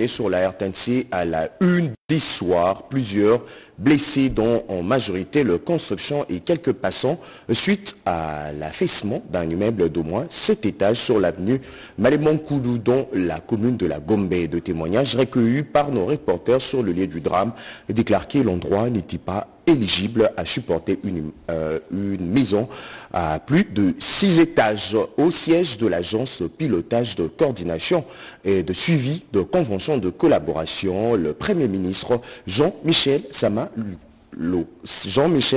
sur la RTNC à la 1 soir, plusieurs blessés dont en majorité le construction et quelques passants suite à l'affaissement d'un immeuble d'au moins 7 étages sur l'avenue Malémonkoulou dans la commune de la Gombe. De témoignages recueillis par nos reporters sur le lieu du drame déclarent que l'endroit n'était pas éligible à supporter une maison à plus de 6 étages. Au siège de l'agence pilotage de coordination et de suivi de conventions de collaboration, le Premier ministre Jean-Michel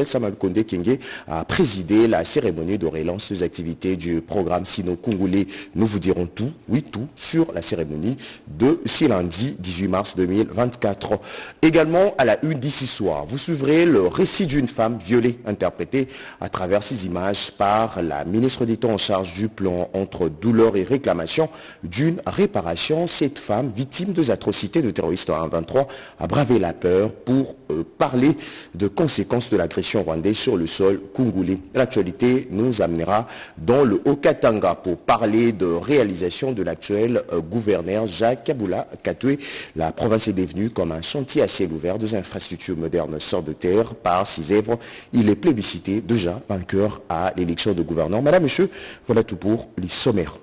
Sama-Lukonde Kyenge a présidé la cérémonie de relance des activités du programme Sino Congolais. Nous vous dirons tout, oui tout, sur la cérémonie de ce lundi 18 mars 2024. Également à la 1 d'ici soir, vous suivrez le récit d'une femme violée, interprétée à travers ces images par la ministre d'État en charge du plan entre douleur et réclamation d'une réparation. Cette femme, victime des atrocités de terroristes en 23, a bravé la peur pour parler de conséquences de l'agression rwandaise sur le sol congolais. L'actualité nous amènera dans le Haut-Katanga pour parler de réalisation de l'actuel gouverneur Jacques Kabula Katoué. La province est devenue comme un chantier à ciel ouvert. Deux infrastructures modernes sortent de terre par ses œuvres. Il est plébiscité, déjà vainqueur à l'élection de gouverneur. Madame, monsieur, voilà tout pour les sommaires.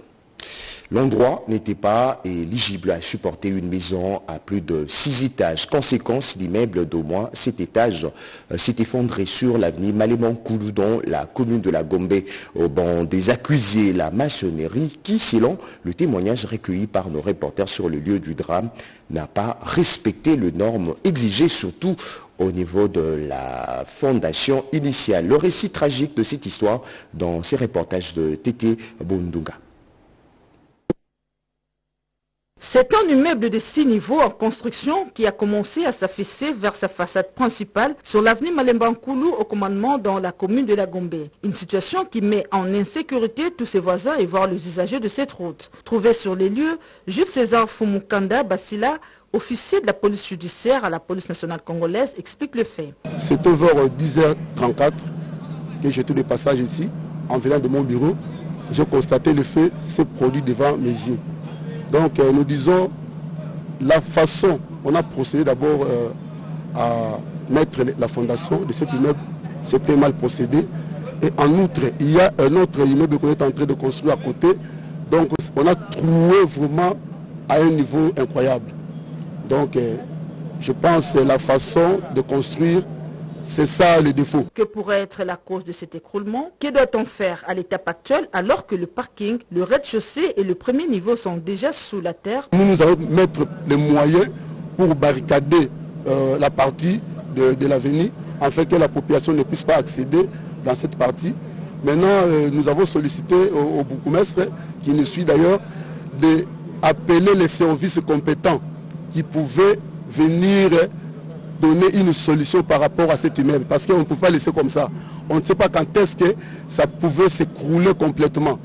L'endroit n'était pas éligible à supporter une maison à plus de 6 étages. Conséquence, l'immeuble d'au moins 7 étages s'est effondré sur l'avenue Malémonkoulou dans la commune de la Gombe. Au banc des accusés, la maçonnerie qui, selon le témoignage recueilli par nos reporters sur le lieu du drame, n'a pas respecté les normes exigées, surtout au niveau de la fondation initiale. Le récit tragique de cette histoire dans ces reportages de Tété Bondunga. C'est un immeuble de 6 niveaux en construction qui a commencé à s'affaisser vers sa façade principale sur l'avenue Malembankoulou au commandement dans la commune de la Gombe. Une situation qui met en insécurité tous ses voisins et voire les usagers de cette route. Trouvé sur les lieux, Jules César Fumukanda Basila, officier de la police judiciaire à la police nationale congolaise, explique le fait. C'est vers 10h34 que j'étais de passage ici. En venant de mon bureau, j'ai constaté le fait s'est produit devant mes yeux. Donc nous disons, la façon, on a procédé d'abord à mettre la fondation de cet immeuble, c'était mal procédé. Et en outre, il y a un autre immeuble qu'on est en train de construire à côté. Donc on a trouvé vraiment à un niveau incroyable. Donc je pense que la façon de construire, c'est ça le défaut. Que pourrait être la cause de cet écroulement? Que doit-on faire à l'étape actuelle alors que le parking, le rez-de-chaussée et le premier niveau sont déjà sous la terre? Nous allons mettre les moyens pour barricader la partie de l'avenue afin que la population ne puisse pas accéder dans cette partie. Maintenant, nous avons sollicité au bourgmestre, qui nous suit d'ailleurs, d'appeler les services compétents qui pouvaient venir donner une solution par rapport à cet immeuble, parce qu'on ne peut pas laisser comme ça. On ne sait pas quand est-ce que ça pouvait s'écrouler complètement.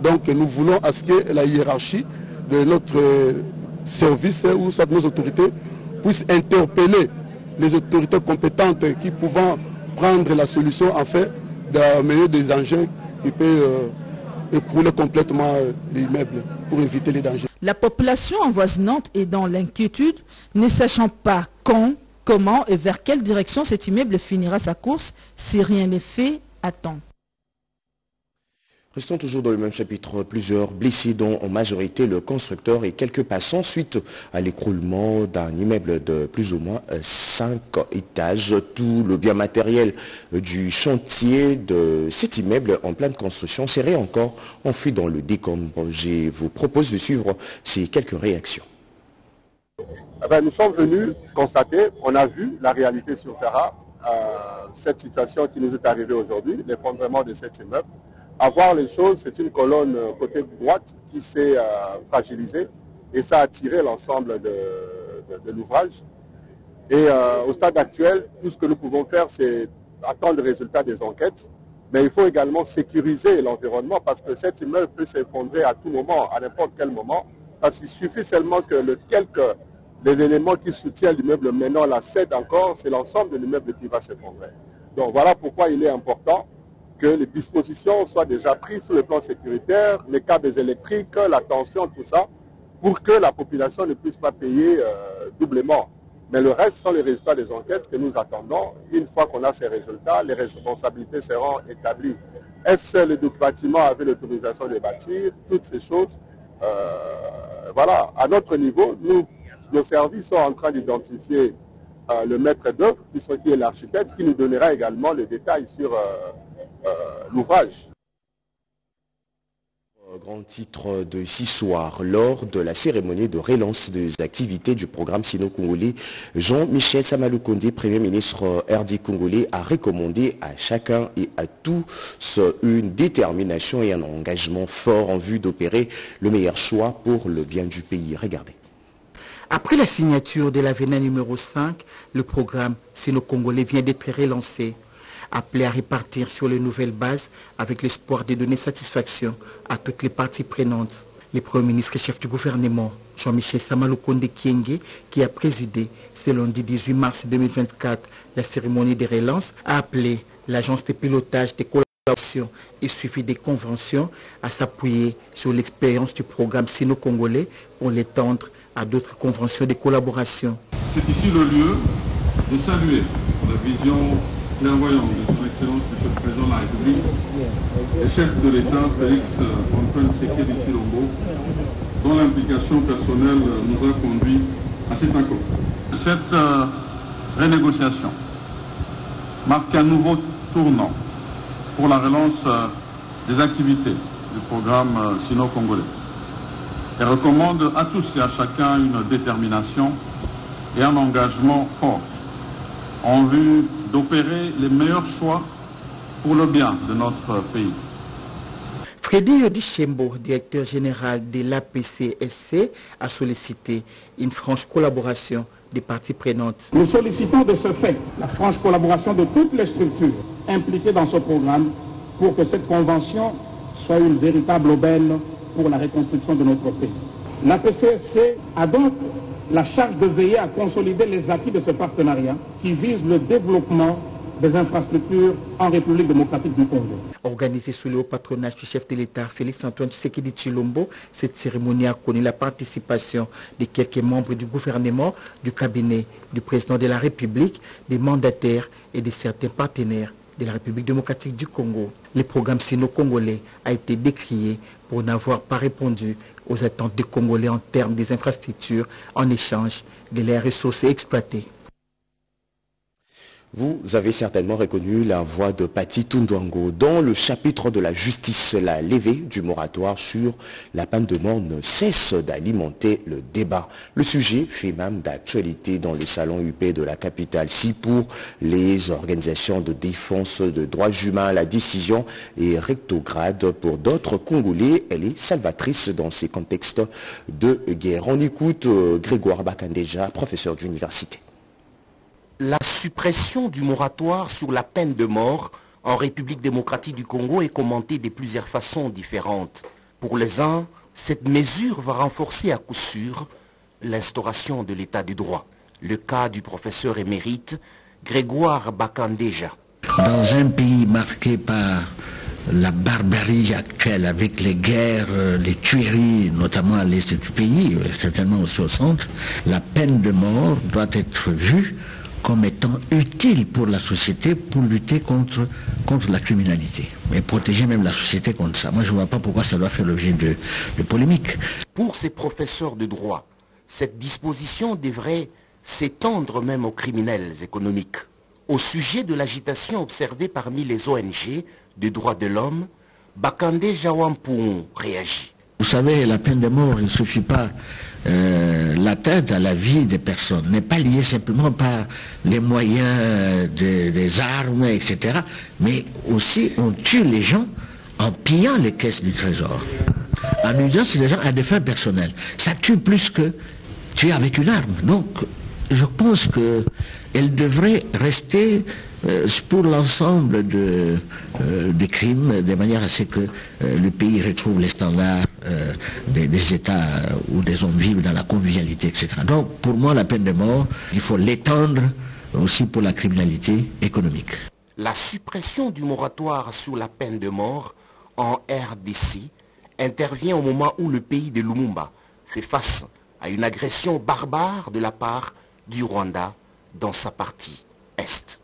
Donc nous voulons à ce que la hiérarchie de notre service ou soit nos autorités puissent interpeller les autorités compétentes qui pouvant prendre la solution afin d'amener des engins qui peuvent écrouler complètement l'immeuble pour éviter les dangers. La population avoisinante est dans l'inquiétude, ne sachant pas quand, comment et vers quelle direction cet immeuble finira sa course si rien n'est fait à temps. Restons toujours dans le même chapitre. Plusieurs blessés dont en majorité le constructeur et quelques passants suite à l'écroulement d'un immeuble de plus ou moins 5 étages. Tout le bien matériel du chantier de cet immeuble en pleine construction serait encore enfui dans le décombre. Je vous propose de suivre ces quelques réactions. Nous sommes venus constater, on a vu la réalité sur terrain, cette situation qui nous est arrivée aujourd'hui, l'effondrement de cet immeuble. À voir les choses, c'est une colonne côté droite qui s'est fragilisée et ça a tiré l'ensemble de l'ouvrage. Et au stade actuel, tout ce que nous pouvons faire, c'est attendre le résultat des enquêtes. Mais il faut également sécuriser l'environnement parce que cet immeuble peut s'effondrer à tout moment, à n'importe quel moment. Parce qu'il suffit seulement que les éléments qui soutiennent l'immeuble maintenant la cèdent encore, c'est l'ensemble de l'immeuble qui va s'effondrer. Donc voilà pourquoi il est important que les dispositions soient déjà prises sur le plan sécuritaire, les câbles électriques, la tension, tout ça, pour que la population ne puisse pas payer doublement. Mais le reste sont les résultats des enquêtes que nous attendons. Une fois qu'on a ces résultats, les responsabilités seront établies. Est-ce que le bâtiment avait l'autorisation de bâtir? Toutes ces choses. Voilà, à notre niveau, nos services sont en train d'identifier le maître d'œuvre, qui est l'architecte, qui nous donnera également les détails sur l'ouvrage. Grand titre de ce soir, lors de la cérémonie de relance des activités du programme sino-congolais, Jean-Michel Sama Lukonde, Premier ministre RD congolais, a recommandé à chacun et à tous une détermination et un engagement fort en vue d'opérer le meilleur choix pour le bien du pays. Regardez. Après la signature de l'avenant numéro 5, le programme sino-congolais vient d'être relancé. Appelé à repartir sur les nouvelles bases avec l'espoir de donner satisfaction à toutes les parties prenantes. Le Premier ministre et chef du gouvernement, Jean-Michel Sama Lukonde Kyenge, qui a présidé ce lundi 18 mars 2024 la cérémonie de relance, a appelé l'agence de pilotage des collaborations et suivi des conventions à s'appuyer sur l'expérience du programme sino-congolais pour l'étendre à d'autres conventions de collaboration. C'est ici le lieu de saluer la vision clairvoyant de son Excellence M. le Président de la République et chef de l'État Félix Antoine Tshisekedi Tshilombo, dont l'implication personnelle nous a conduit à cet accord. Cette renégociation marque un nouveau tournant pour la relance des activités du programme sino-congolais et recommande à tous et à chacun une détermination et un engagement fort en vue d'opérer les meilleurs choix pour le bien de notre pays. Freddy Yodichembo, directeur général de l'APCSC, a sollicité une franche collaboration des parties prenantes. Nous sollicitons de ce fait la franche collaboration de toutes les structures impliquées dans ce programme pour que cette convention soit une véritable aubaine pour la reconstruction de notre pays. L'APCSC a donc la charge de veiller à consolider les acquis de ce partenariat qui vise le développement des infrastructures en République démocratique du Congo. Organisée sous le haut patronage du chef de l'État, Félix Antoine Tshisekedi Tshilombo, cette cérémonie a connu la participation de quelques membres du gouvernement, du cabinet du président de la République, des mandataires et de certains partenaires de la République démocratique du Congo. Le programme sino-congolais a été décrié pour n'avoir pas répondu aux attentes des Congolais en termes des infrastructures en échange de leurs ressources exploitées. Vous avez certainement reconnu la voix de Pati Tundwango. Dans le chapitre de la justice, la levée du moratoire sur la peine de mort ne cesse d'alimenter le débat. Le sujet fait même d'actualité dans le salon UP de la capitale. Si pour les organisations de défense des droits humains, la décision est rétrograde, pour d'autres Congolais, elle est salvatrice dans ces contextes de guerre. On écoute Grégoire Bakandeja, professeur d'université. La suppression du moratoire sur la peine de mort en République démocratique du Congo est commentée de plusieurs façons différentes. Pour les uns, cette mesure va renforcer à coup sûr l'instauration de l'état de droit. Le cas du professeur émérite Grégoire Bakandeja. Dans un pays marqué par la barbarie actuelle avec les guerres, les tueries, notamment à l'est du pays, certainement aussi au centre, la peine de mort doit être vue comme étant utile pour la société pour lutter contre la criminalité et protéger même la société contre ça. Moi, je ne vois pas pourquoi ça doit faire l'objet de polémiques. Pour ces professeurs de droit, cette disposition devrait s'étendre même aux criminels économiques. Au sujet de l'agitation observée parmi les ONG de droits de l'homme, Bakandeja Wampoung réagit. Vous savez, la peine de mort, il ne suffit pas l'atteinte à la vie des personnes, n'est pas liée simplement par les moyens des armes, etc. Mais aussi, on tue les gens en pillant les caisses du trésor, en utilisant ces gens à des fins personnelles. Ça tue plus que tuer avec une arme. Donc, je pense qu'elle devrait rester pour l'ensemble des crimes, de manière à ce que le pays retrouve les standards des États où des hommes vivent dans la convivialité, etc. Donc, pour moi, la peine de mort, il faut l'étendre aussi pour la criminalité économique. La suppression du moratoire sur la peine de mort en RDC intervient au moment où le pays de Lumumba fait face à une agression barbare de la part du Rwanda dans sa partie Est.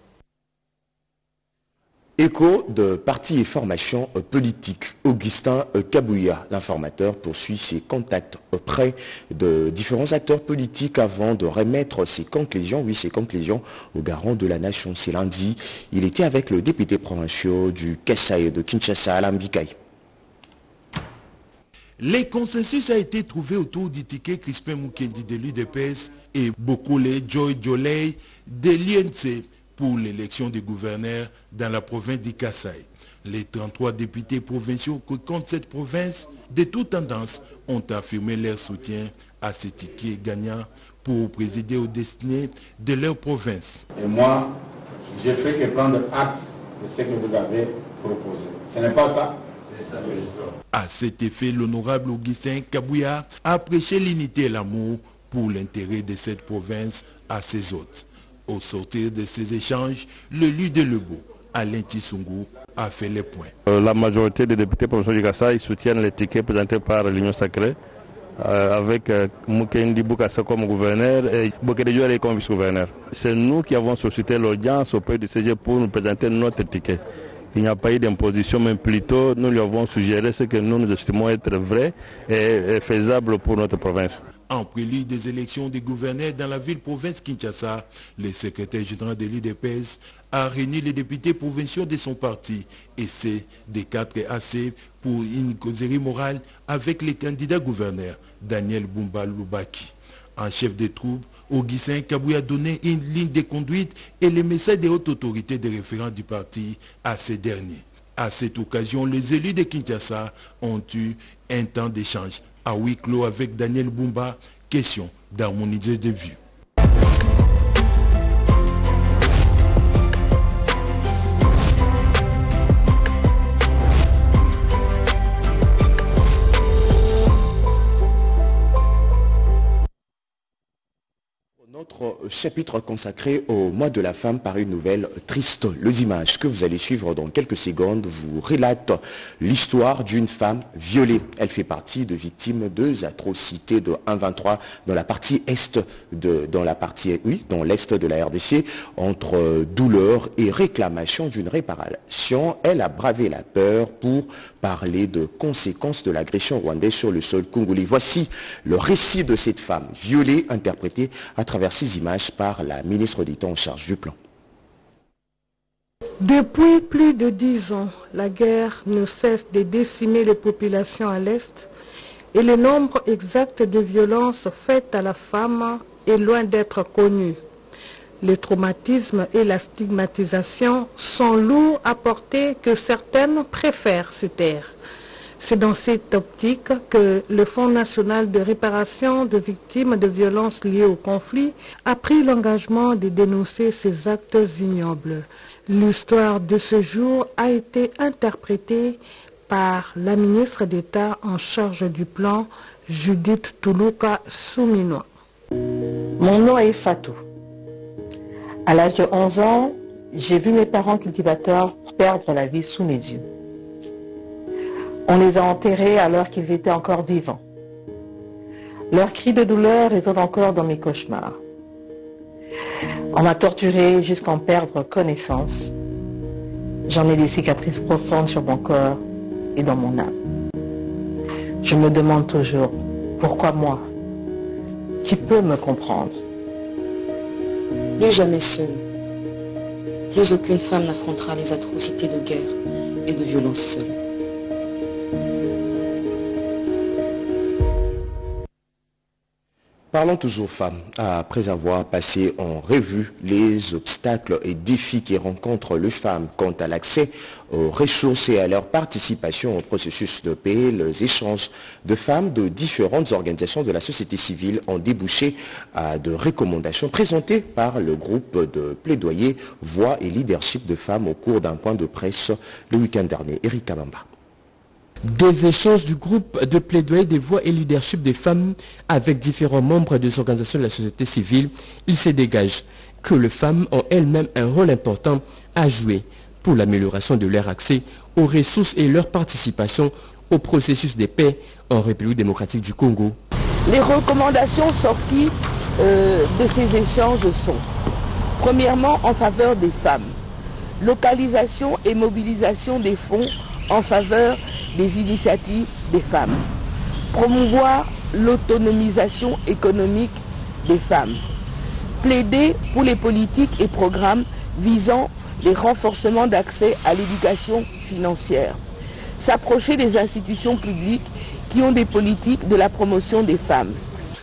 Écho de parti et formation politique. Augustin Kabouya, l'informateur, poursuit ses contacts auprès de différents acteurs politiques avant de remettre ses conclusions, au garant de la nation. C'est lundi. Il était avec le député provincial du Kasaï de Kinshasa, Alain Bikaï. Le consensus a été trouvé autour d'Itike Crispin Mukendi de l'UDPS et Bokole Joy Jolei de l'INC pour l'élection des gouverneurs dans la province du Kasaï. Les 33 députés provinciaux qui comptent cette province, de toutes tendances, ont affirmé leur soutien à ce ticket gagnant pour présider aux destinées de leur province. Et moi, j'ai fait que prendre acte de ce que vous avez proposé. Ce n'est pas ça? C'est ça. À cet effet, l'honorable Augustin Kabouya a prêché l'unité et l'amour pour l'intérêt de cette province à ses hôtes. Au sortir de ces échanges, le leader de Lebo, Alain Tissungu, a fait les points. La majorité des députés provinciaux du Kasaï soutiennent les tickets présentés par l'Union sacrée, avec Mukendi Boukassa comme gouverneur et Bokele Joy comme vice-gouverneur. C'est nous qui avons sollicité l'audience auprès du CG pour nous présenter notre ticket. Il n'y a pas eu d'imposition, mais plutôt nous lui avons suggéré ce que nous estimons être vrai et faisable pour notre province. En prélude des élections des gouverneurs dans la ville-province Kinshasa, le secrétaire général de l'UDPS a réuni les députés provinciaux de son parti et c'est des 4 AC pour une causerie morale avec les candidats gouverneurs Daniel Bumba Lubaki. En chef des troupes, Augustin Kabouya a donné une ligne de conduite et les messages des hautes autorités de référence du parti à ces derniers. À cette occasion, les élus de Kinshasa ont eu un temps d'échange à huis clos avec Daniel Bumba, question d'harmoniser des vues. Notre chapitre consacré au mois de la femme par une nouvelle triste. Les images que vous allez suivre dans quelques secondes vous relatent l'histoire d'une femme violée. Elle fait partie de victimes de atrocités de 1-23 dans la partie est dans l'est de la RDC. Entre douleur et réclamation d'une réparation, elle a bravé la peur pour parler de conséquences de l'agression rwandaise sur le sol congolais. Voici le récit de cette femme violée, interprétée à travers ces images par la ministre d'État en charge du plan. Depuis plus de 10 ans, la guerre ne cesse de décimer les populations à l'Est et le nombre exact de violences faites à la femme est loin d'être connu. Le traumatisme et la stigmatisation sont lourds à porter que certaines préfèrent se taire. C'est dans cette optique que le Fonds national de réparation de victimes de violences liées au conflit a pris l'engagement de dénoncer ces actes ignobles. L'histoire de ce jour a été interprétée par la ministre d'État en charge du plan, Judith Toulouka Souminois. Mon nom est Fatou. À l'âge de 11 ans, j'ai vu mes parents cultivateurs perdre la vie sous mes yeux. On les a enterrés alors qu'ils étaient encore vivants. Leurs cris de douleur résonnent encore dans mes cauchemars. On m'a torturé jusqu'à en perdre connaissance. J'en ai des cicatrices profondes sur mon corps et dans mon âme. Je me demande toujours, pourquoi moi? Qui peut me comprendre? Plus jamais seule. Plus aucune femme n'affrontera les atrocités de guerre et de violence seule. Parlons toujours femmes. Après avoir passé en revue les obstacles et défis qui rencontrent les femmes quant à l'accès aux ressources et à leur participation au processus de paix, les échanges de femmes de différentes organisations de la société civile ont débouché à de recommandations présentées par le groupe de plaidoyer Voix et Leadership de femmes au cours d'un point de presse le week-end dernier. Eric Kabamba. Des échanges du groupe de plaidoyer des voix et leadership des femmes avec différents membres des organisations de la société civile, il se dégage que les femmes ont elles-mêmes un rôle important à jouer pour l'amélioration de leur accès aux ressources et leur participation au processus de paix en République démocratique du Congo. Les recommandations sorties de ces échanges sont, premièrement, en faveur des femmes, localisation et mobilisation des fonds en faveur des initiatives des femmes, promouvoir l'autonomisation économique des femmes, plaider pour les politiques et programmes visant les renforcements d'accès à l'éducation financière, s'approcher des institutions publiques qui ont des politiques de la promotion des femmes.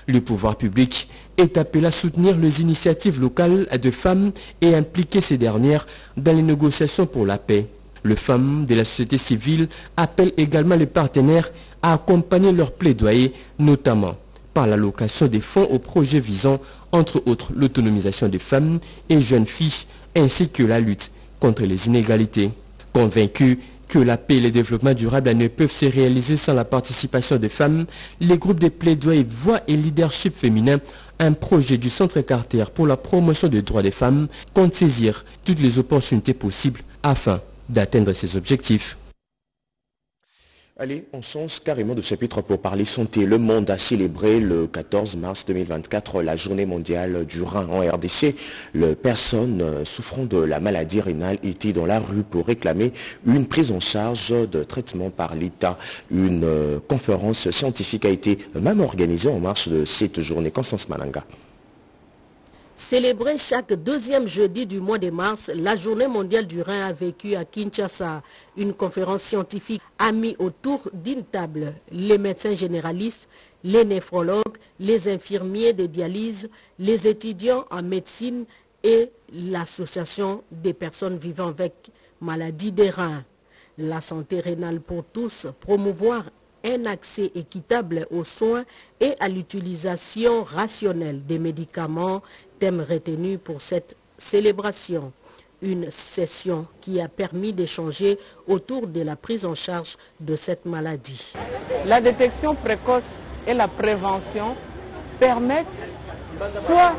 Le pouvoir public est appelé à soutenir les initiatives locales de femmes et impliquer ces dernières dans les négociations pour la paix. Les femmes de la société civile appellent également les partenaires à accompagner leur plaidoyer, notamment par l'allocation des fonds aux projets visant, entre autres, l'autonomisation des femmes et jeunes filles, ainsi que la lutte contre les inégalités. Convaincus que la paix et le développement durable ne peuvent se réaliser sans la participation des femmes, les groupes de plaidoyer Voix et Leadership féminin, un projet du Centre Carter pour la promotion des droits des femmes, compte saisir toutes les opportunités possibles afin d'atteindre ces objectifs. Allez, on change carrément de chapitre pour parler santé. Le monde a célébré le 14 mars 2024 la journée mondiale du rein en RDC. Les personnes souffrant de la maladie rénale étaient dans la rue pour réclamer une prise en charge de traitement par l'État. Une conférence scientifique a été même organisée en marge de cette journée. Constance Malanga. Célébrée chaque deuxième jeudi du mois de mars, la journée mondiale du rein a vécu à Kinshasa. Une conférence scientifique a mis autour d'une table les médecins généralistes, les néphrologues, les infirmiers de dialyse, les étudiants en médecine et l'association des personnes vivant avec maladie des reins. La santé rénale pour tous, promouvoir un accès équitable aux soins et à l'utilisation rationnelle des médicaments, thème retenu pour cette célébration. Une session qui a permis d'échanger autour de la prise en charge de cette maladie. La détection précoce et la prévention permettent soit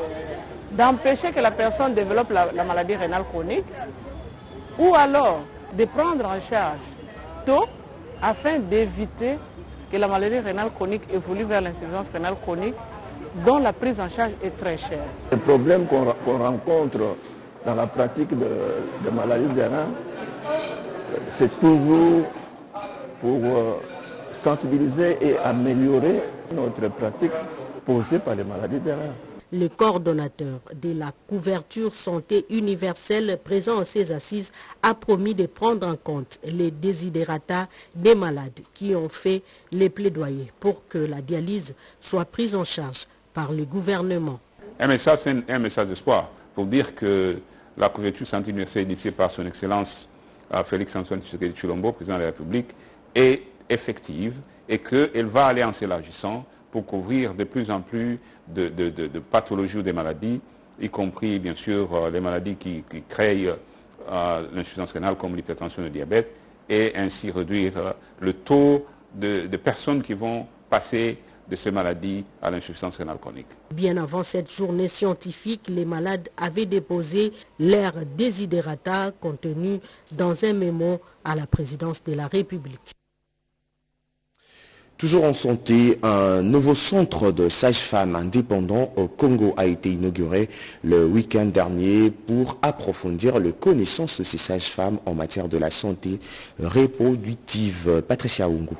d'empêcher que la personne développe la maladie rénale chronique, ou alors de prendre en charge tôt afin d'éviter que la maladie rénale chronique évolue vers l'insuffisance rénale chronique, dont la prise en charge est très chère. Le problème qu'on rencontre dans la pratique de maladies des reins, c'est toujours pour sensibiliser et améliorer notre pratique posée par les maladies des reins. Le coordonnateur de la couverture santé universelle présent à ces assises a promis de prendre en compte les désidérata des malades qui ont fait les plaidoyers pour que la dialyse soit prise en charge par le gouvernement. Un message, c'est un message d'espoir pour dire que la couverture santé universelle initiée par son Excellence Félix-Antoine Tshisekedi Tshilombo, président de la République, est effective et qu'elle va aller en s'élargissant pour couvrir de plus en plus de pathologies ou des maladies, y compris bien sûr les maladies qui créent l'insuffisance rénale comme l'hypertension et le diabète, et ainsi réduire le taux de personnes qui vont passer de ces maladies à l'insuffisance rénale chronique. Bien avant cette journée scientifique, les malades avaient déposé leur désidérata contenu dans un mémo à la présidence de la République. Toujours en santé, un nouveau centre de sages-femmes indépendants au Congo a été inauguré le week-end dernier pour approfondir les connaissances de ces sages-femmes en matière de la santé reproductive. Patricia Oungu.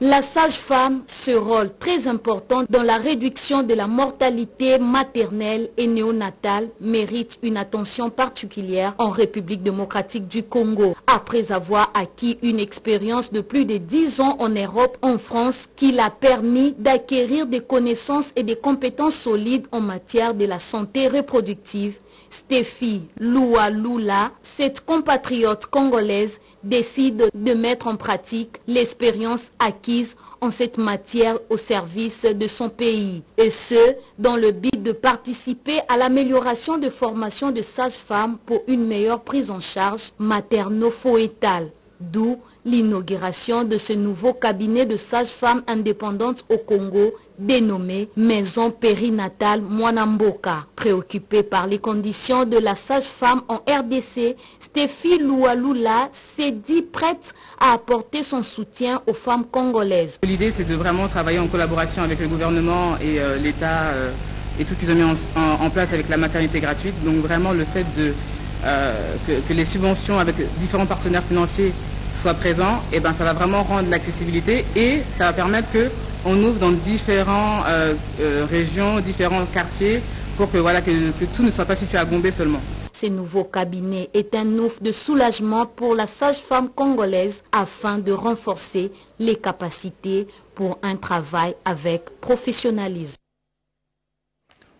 La sage-femme, ce rôle très important dans la réduction de la mortalité maternelle et néonatale, mérite une attention particulière en République démocratique du Congo. Après avoir acquis une expérience de plus de 10 ans en Europe, en France, qui l'a permis d'acquérir des connaissances et des compétences solides en matière de la santé reproductive, Stéphie Loualoula, cette compatriote congolaise, décide de mettre en pratique l'expérience acquise en cette matière au service de son pays. Et ce, dans le but de participer à l'amélioration de formation de sages-femmes pour une meilleure prise en charge materno-foétale. D'où l'inauguration de ce nouveau cabinet de sages-femmes indépendantes au Congo, dénommée Maison périnatale Mwanamboka. Préoccupée par les conditions de la sage-femme en RDC, Stéphie Loualoula s'est dit prête à apporter son soutien aux femmes congolaises. L'idée, c'est de vraiment travailler en collaboration avec le gouvernement et l'État et tout ce qu'ils ont mis en place avec la maternité gratuite. Donc vraiment le fait que les subventions avec différents partenaires financiers soient présents, et ben, ça va vraiment rendre l'accessibilité et ça va permettre qu'on ouvre dans différentes régions, différents quartiers pour que, voilà, que tout ne soit pas situé à Gombe seulement. Ce nouveau cabinet est un ouf de soulagement pour la sage-femme congolaise afin de renforcer les capacités pour un travail avec professionnalisme.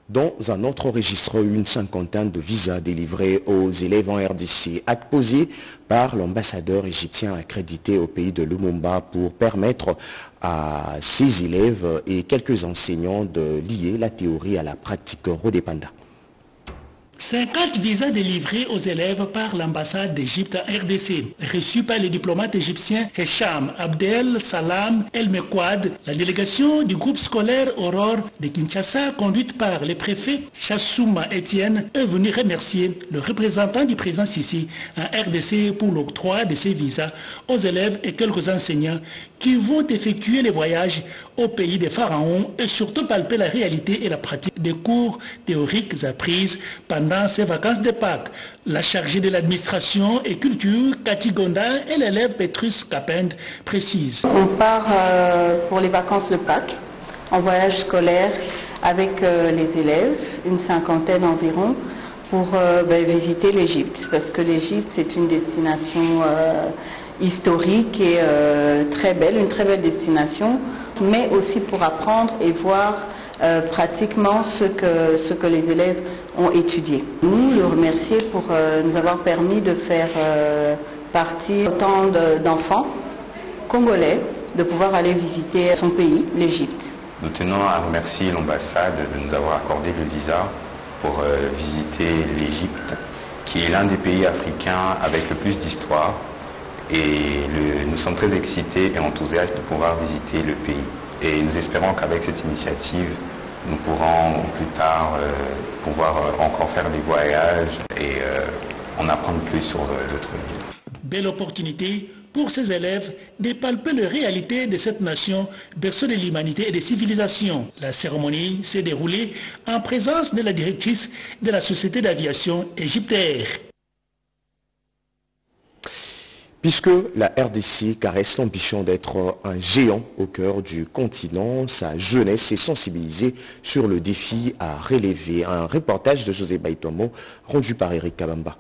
Dans un autre registre, une cinquantaine de visas délivrés aux élèves en RDC, acte posé par l'ambassadeur égyptien accrédité au pays de Lumumba pour permettre à ses élèves et quelques enseignants de lier la théorie à la pratique. Rodépanda. 50 visas délivrés aux élèves par l'ambassade d'Égypte à RDC, reçus par le diplomate égyptien Hesham Abdel Salam El Mekwad. La délégation du groupe scolaire Aurore de Kinshasa, conduite par le préfet Chassouma Etienne, est venue remercier le représentant du président Sissi à RDC pour l'octroi de ces visas aux élèves et quelques enseignants qui vont effectuer les voyages au pays des pharaons et surtout palper la réalité et la pratique des cours théoriques apprises pendant ces vacances de Pâques. La chargée de l'administration et culture, Cathy Gonda, et l'élève Petrus Capend précisent. On part pour les vacances de Pâques, en voyage scolaire avec les élèves, une cinquantaine environ, pour visiter l'Égypte. Parce que l'Égypte, c'est une destination historique et très belle, une très belle destination, mais aussi pour apprendre et voir pratiquement ce que les élèves ont étudié. Nous le remercier pour nous avoir permis de faire partie autant d'enfants congolais, de pouvoir aller visiter son pays, l'Égypte. Nous tenons à remercier l'ambassade de nous avoir accordé le visa pour visiter l'Égypte, qui est l'un des pays africains avec le plus d'histoire. Et nous sommes très excités et enthousiastes de pouvoir visiter le pays. Et nous espérons qu'avec cette initiative, nous pourrons plus tard pouvoir encore faire des voyages et en apprendre plus sur d'autres villes. Belle opportunité pour ces élèves de palper la réalité de cette nation, berceau de l'humanité et des civilisations. La cérémonie s'est déroulée en présence de la directrice de la Société d'aviation égyptaire. Puisque la RDC caresse l'ambition d'être un géant au cœur du continent, sa jeunesse est sensibilisée sur le défi à relever. Un reportage de José Baïtomo rendu par Eric Kabamba.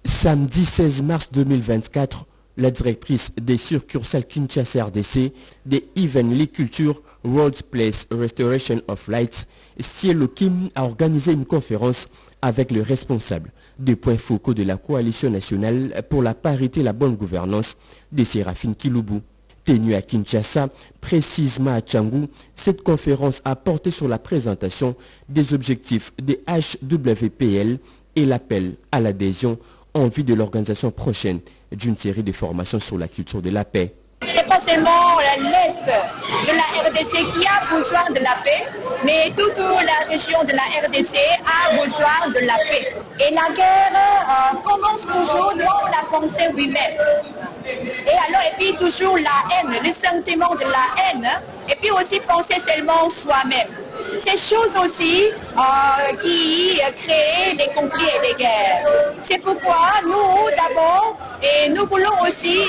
Samedi 16 mars 2024, la directrice des succursales Kinshasa RDC des Evenly Culture World Place Restoration of Lights, Cielo Kim, a organisé une conférence avec le responsable des points focaux de la coalition nationale pour la parité et la bonne gouvernance de Séraphine Kiloubu. Tenue à Kinshasa, précisément à Tchangou, cette conférence a porté sur la présentation des objectifs des HWPL et l'appel à l'adhésion en vue de l'organisation prochaine d'une série de formations sur la culture de la paix. Ce n'est pas seulement l'Est de la RDC qui a besoin de la paix, mais toute la région de la RDC a besoin de la paix. Et la guerre commence toujours dans la pensée lui-même. Et puis toujours la haine, le sentiment de la haine, et puis aussi penser seulement soi-même. Ces choses aussi qui créent les conflits et les guerres. C'est pourquoi nous, d'abord, et nous voulons aussi,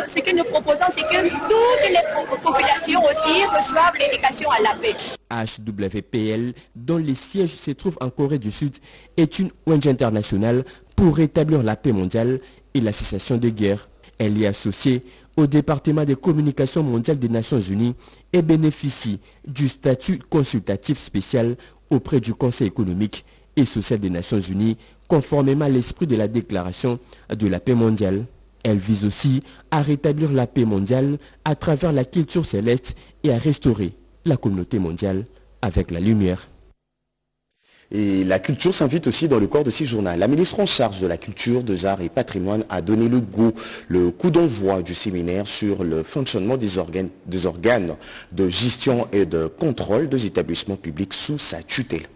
ce que nous proposons, c'est que toutes les populations aussi reçoivent l'éducation à la paix. HWPL, dont les sièges se trouvent en Corée du Sud, est une ONG internationale pour rétablir la paix mondiale et la cessation de guerre. Elle est associée au département des communications mondiales des Nations Unies et bénéficie du statut consultatif spécial auprès du Conseil économique et social des Nations Unies, conformément à l'esprit de la déclaration de la paix mondiale. Elle vise aussi à rétablir la paix mondiale à travers la culture céleste et à restaurer la communauté mondiale avec la lumière. Et la culture s'invite aussi dans le corps de ce journal. La ministre en charge de la culture, des arts et patrimoine a donné le coup d'envoi du séminaire sur le fonctionnement des organes de gestion et de contrôle des établissements publics sous sa tutelle.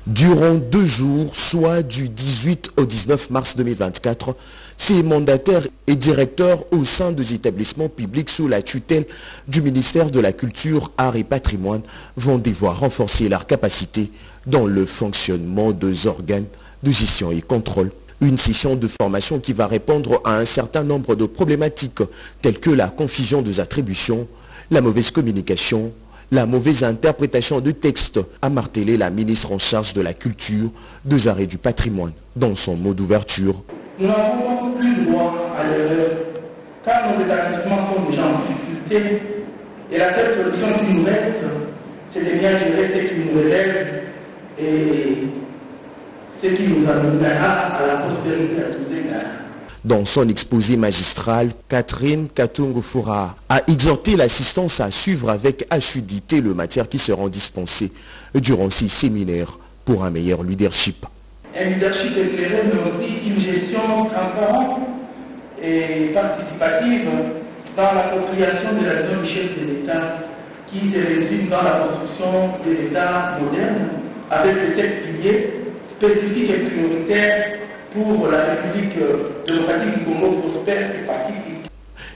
Durant 2 jours, soit du 18 au 19 mars 2024, ces mandataires et directeurs au sein des établissements publics sous la tutelle du ministère de la Culture, Arts et Patrimoine vont devoir renforcer leur capacité dans le fonctionnement des organes de gestion et contrôle. Une session de formation qui va répondre à un certain nombre de problématiques telles que la confusion des attributions, la mauvaise communication, la mauvaise interprétation du texte, a martelé la ministre en charge de la culture, des arts et du patrimoine dans son mot d'ouverture. Nous n'avons plus droit à l'erreur car nos établissements sont déjà en difficulté et la seule solution qui nous reste, c'est de bien gérer ce qui nous relève et ce qui nous amènera à la prospérité à tous égards. Dans son exposé magistral, Catherine Katungu-Foura a exhorté l'assistance à suivre avec assiduité les matières qui seront dispensées durant ces séminaires pour un meilleur leadership. Un leadership éclairé, mais aussi une gestion transparente et participative dans l'appropriation de la vision du chef de l'État qui se résume dans la construction de l'État moderne avec les 7 piliers spécifiques et prioritaires pour la République démocratique du Congo prospère et pacifique.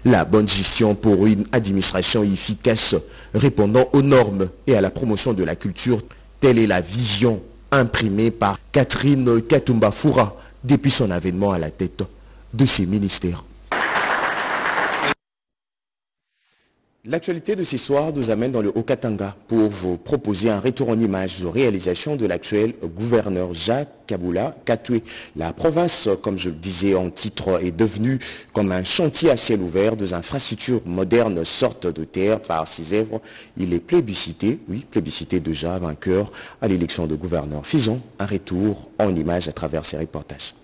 La bonne gestion pour une administration efficace répondant aux normes et à la promotion de la culture, telle est la vision imprimée par Catherine Katumba-Foura depuis son avènement à la tête de ses ministères. L'actualité de ce soir nous amène dans le Haut-Katanga pour vous proposer un retour en images de réalisation de l'actuel gouverneur Jacques Kabula Katoué. La province, comme je le disais en titre, est devenue comme un chantier à ciel ouvert. Des infrastructures modernes sortent de terre par ses œuvres. Il est plébiscité, oui, plébiscité déjà vainqueur à l'élection de gouverneur. Faisons un retour en images à travers ces reportages.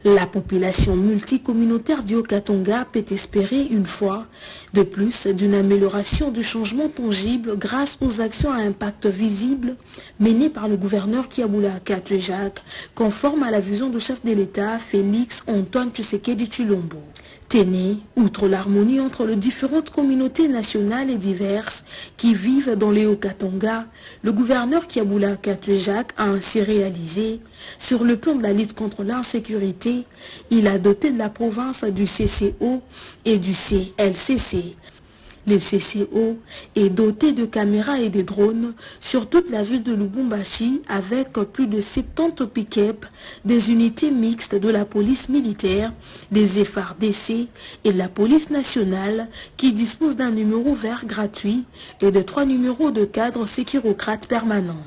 La population multicommunautaire du Haut-Katanga peut espérer une fois de plus d'une amélioration du changement tangible grâce aux actions à impact visible menées par le gouverneur Kabula Katoué Jacques, conforme à la vision du chef de l'État Félix Antoine Tshisekedi Tshilombo. Téné, outre l'harmonie entre les différentes communautés nationales et diverses qui vivent dans les Haut-Katanga, le gouverneur Kabula Katoué Jacques a ainsi réalisé, sur le plan de la lutte contre l'insécurité, il a doté de la province du CCO et du CLCC. Les CCO est doté de caméras et de drones sur toute la ville de Lubumbashi avec plus de 70 pick-up, des unités mixtes de la police militaire, des FARDC et de la police nationale qui disposent d'un numéro vert gratuit et de 3 numéros de cadre sécurocrate permanent.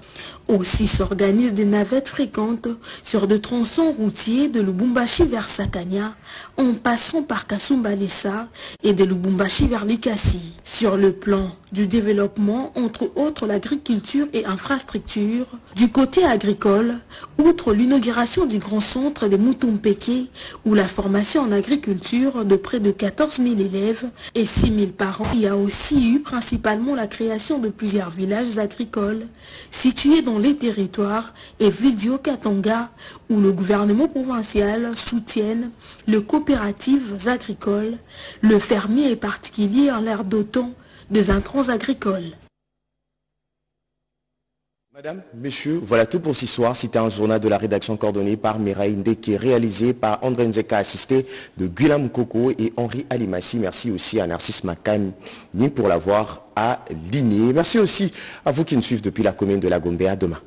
Aussi s'organisent des navettes fréquentes sur de tronçons routiers de Lubumbashi vers Sakania, en passant par Kasumbalesa et de Lubumbashi vers Likasi. Sur le plan du développement, entre autres l'agriculture et infrastructure, du côté agricole, outre l'inauguration du grand centre des Mutumpeke, où la formation en agriculture de près de 14 000 élèves et 6 000 parents, il y a aussi eu principalement la création de plusieurs villages agricoles situés dans les territoires et villes du Haut-Katanga, où le gouvernement provincial soutient les coopératives agricoles, le fermier et particulier en l'air dotant des intrants agricoles. Madame, messieurs, voilà tout pour ce soir. C'était un journal de la rédaction coordonné par Mireille Ndeke, réalisé par André Nzeka, assisté de Guillaume Koko et Henri Alimassi. Merci aussi à Narcisse Makani pour l'avoir aligné. Merci aussi à vous qui nous suivez depuis la commune de la Gombe. À demain.